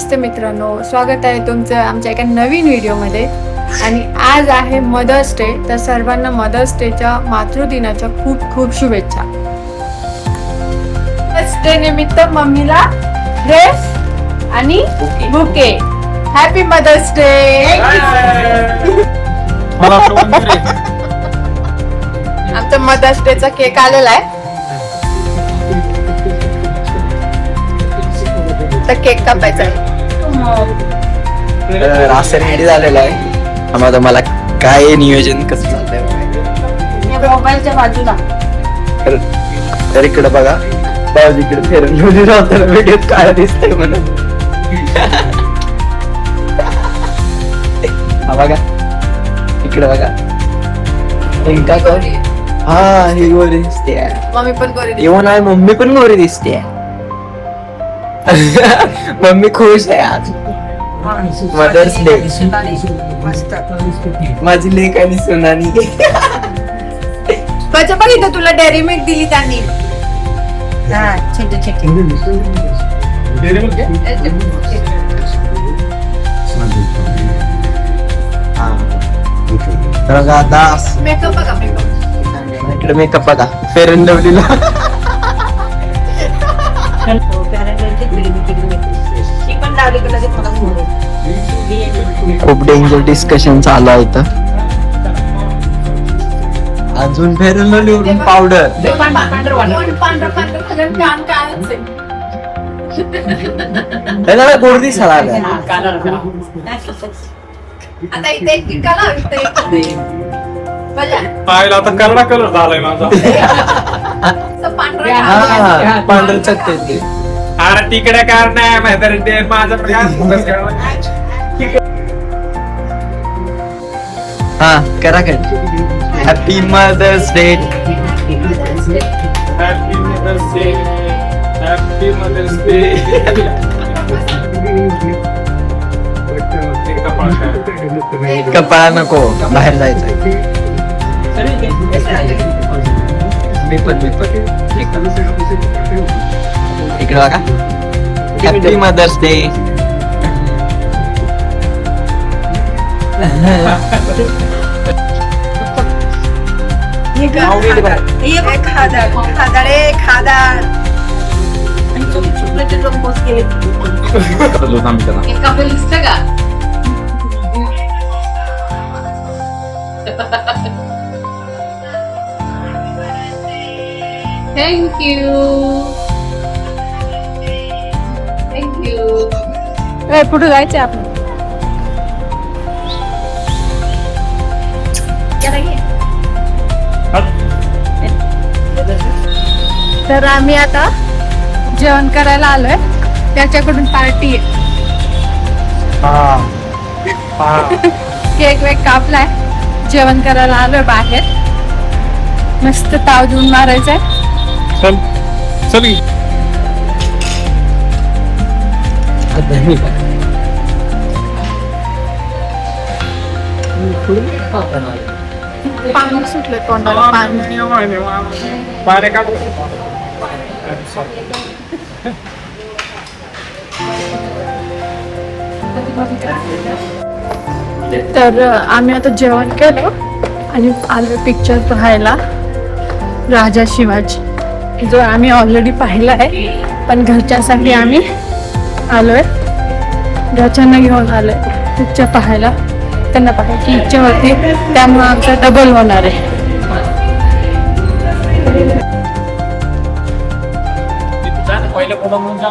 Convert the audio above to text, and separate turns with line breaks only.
नमस्ते मित्रांनो, स्वागत आहे तुमचं आमच्या एका नवीन व्हिडिओमध्ये. आणि आज आहे मदर्स डे, तर सर्वांना मदर्स डेच्या मातृदिनाच्या खूप खूप शुभेच्छा. मदर्स डे निमित्त मम्मीला ड्रेस आणि बुके. Happy mother's day. आमचा मदर्स डेचा केक आलेला आहे, तर केक कापायचा आहे.
असं रेडी झालेला आहे. आम्हाला मला काय नियोजन कसं चाललंय
मोबाईलच्या बाजूला.
तर इकडे बघा, बाजूकडे फिरून राहताना व्हिडिओत काय दिसतंय म्हणून. हा बघा, इकडे बघा. हा ही गोरी दिसते.
मम्मी पण गोरी.
येऊन आहे, मम्मी पण गोरी दिसते. मम्मी खुश आहे आज. Mother's day. माझी लेक आणि सोनानी.
बच्चा बघ, इथं तुला डेअरी मिल्क दिली त्यांनी. हा, छोटे छोटे.
तर आता
मेकअप बघा, मेकअप.
इकडे मेकअप बघा, फेअर अँड लवलीला. खूप डेंजर डिस्कशन चालू आहे इथं. अजून फेअर अँड लवली वरून पावडर. त्याला गोड दिसायला आलं.
आता इथे एक कलर, इथे एक
पाहिला आता करडा कलर झालाय माझा.
पांढरा.
पांढर चटते.
अरे तिकडे कार नाही माहिती ते माझा
हा करा cut. Happy mother's day.
Happy mother's day. Happy mother's day.
कपाळा नको, बाहेर जायचं. मी पण इकडे बघा. Happy mother's day.
थँक्यू. पुढे जायचं आपण. तर आम्ही आता जेवण करायला आलोय, त्याच्याकडून पार्टी आहे. केक वेक कापलाय, जेवण करायला आलोय बाहेर. मस्त ताव देऊन मारायचंय.
चल चल.
पाणी सुटलं तोंडाला, पाणी.
पाणी काढ.
तर आम्ही आता जेवण केलं आणि आलो पिक्चर पाहायला, राजा शिवाजी, जो आम्ही ऑलरेडी पाहिला आहे. पण घरच्यांसाठी आम्ही आलोय, घरच्यांना घेऊन आलोय पिक्चर पाहायला. त्यांना पाहायची इच्छा होती, त्यामुळे आमचा डबल होणार आहे.
पहिलं कोणा म्हणून जा.